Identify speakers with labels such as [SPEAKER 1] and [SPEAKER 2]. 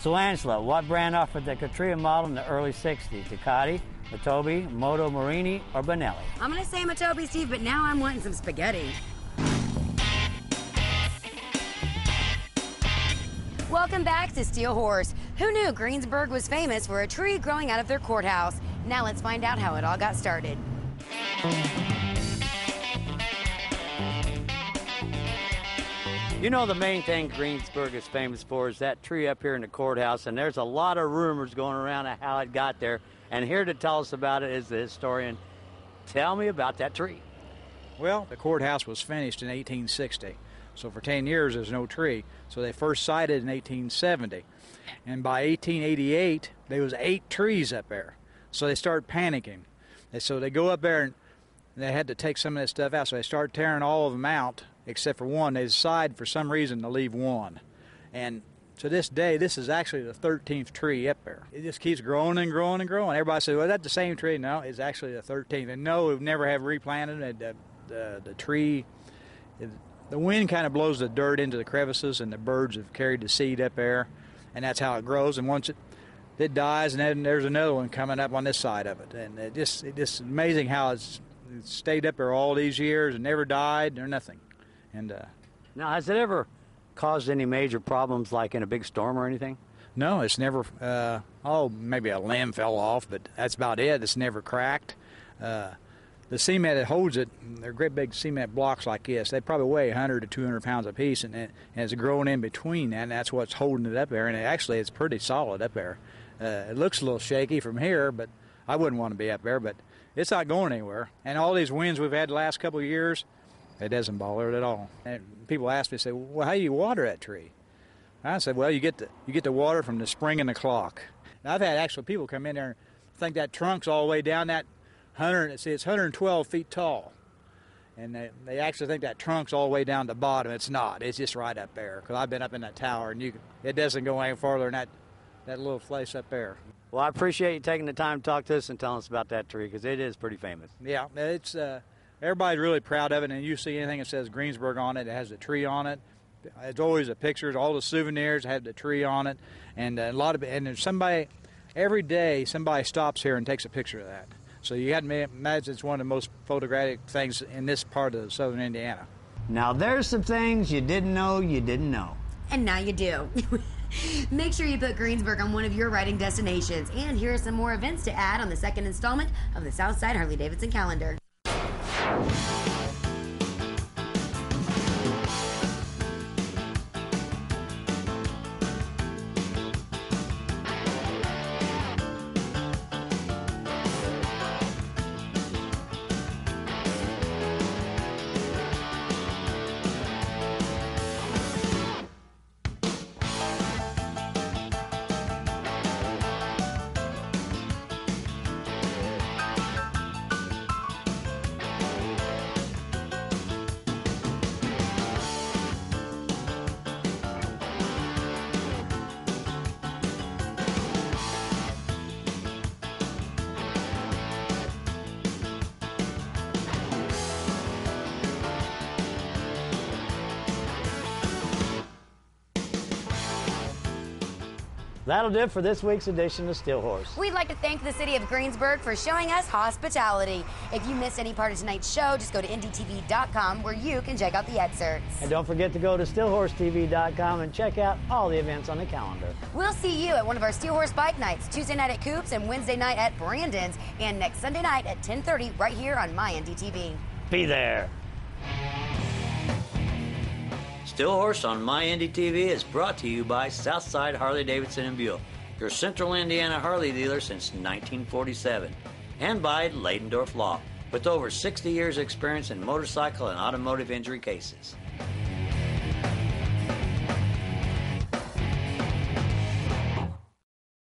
[SPEAKER 1] So Angela, what brand offered the Catria model in the early 60s? Ducati, Matobi, Moto Morini, or Benelli?
[SPEAKER 2] I'm going to say Matobi, Steve, but now I'm wanting some spaghetti. Welcome back to Steel Horse. Who knew Greensburg was famous for a tree growing out of their courthouse? Now let's find out how it all got started.
[SPEAKER 1] You know, the main thing Greensburg is famous for is that tree up here in the courthouse, and there's a lot of rumors going around of how it got there. And here to tell us about it is the historian. Tell me about that tree.
[SPEAKER 3] Well, the courthouse was finished in 1860, so for 10 years there's no tree. So they first sighted in 1870, and by 1888 there was 8 trees up there. So they started panicking. And so they go up there and they had to take some of that stuff out, so they started tearing all of them out except for one. They decided for some reason to leave one. And to this day, this is actually the 13th tree up there. It just keeps growing and growing and growing. Everybody says, well, that's the same tree. No, it's actually the 13th. And no, we've never have replanted it. The tree, the wind kind of blows the dirt into the crevices, and the birds have carried the seed up there, and that's how it grows. And once it dies, and then there's another one coming up on this side of it. And it just amazing how it's stayed up there all these years and never died or nothing. And
[SPEAKER 1] now, has it ever caused any major problems, like in a big storm or anything?
[SPEAKER 3] No, it's never. Maybe a limb fell off, but that's about it. It's never cracked. The cement that holds it, they're great big cement blocks like this. They probably weigh 100 to 200 pounds apiece, and it's growing in between that, and that's what's holding it up there. And it's pretty solid up there. It looks a little shaky from here, but I wouldn't want to be up there. But it's not going anywhere. And all these winds we've had the last couple of years, it doesn't bother it at all. And people ask me, say, well, how do you water that tree? I said, well, you get the water from the spring in the clock. Now, I've had actual people come in there and think that trunk's all the way down that it's 112 feet tall. And they actually think that trunk's all the way down the bottom. It's not. It's just right up there. Because I've been up in that tower, and it doesn't go any farther than that little place up there.
[SPEAKER 1] Well, I appreciate you taking the time to talk to us and telling us about that tree, because it is pretty famous.
[SPEAKER 3] Yeah, it's everybody's really proud of it, and you see anything that says Greensburg on it, it has the tree on it. It's always the pictures, all the souvenirs have the tree on it, and there's somebody every day. Somebody stops here and takes a picture of that. So you got to imagine it's one of the most photographic things in this part of southern Indiana.
[SPEAKER 1] Now there's some things you didn't know you didn't know.
[SPEAKER 2] And now you do. Make sure you put Greensburg on one of your riding destinations. And here are some more events to add on the second installment of the Southside Harley-Davidson calendar.
[SPEAKER 1] That'll do it for this week's edition of Steel Horse.
[SPEAKER 2] We'd like to thank the city of Greensburg for showing us hospitality. If you missed any part of tonight's show, just go to MyINDY-TV.com where you can check out the excerpts.
[SPEAKER 1] And don't forget to go to SteelHorseTV.com and check out all the events on the calendar.
[SPEAKER 2] We'll see you at one of our Steel Horse Bike Nights, Tuesday night at Coops and Wednesday night at Brandon's, and next Sunday night at 10:30 right here on MyINDY-TV.
[SPEAKER 1] Be there. Steel Horse on MyINDY-TV is brought to you by Southside Harley-Davidson in Buell, your Central Indiana Harley dealer since 1947, and by Leidendorf Law, with over 60 years experience in motorcycle and automotive injury cases.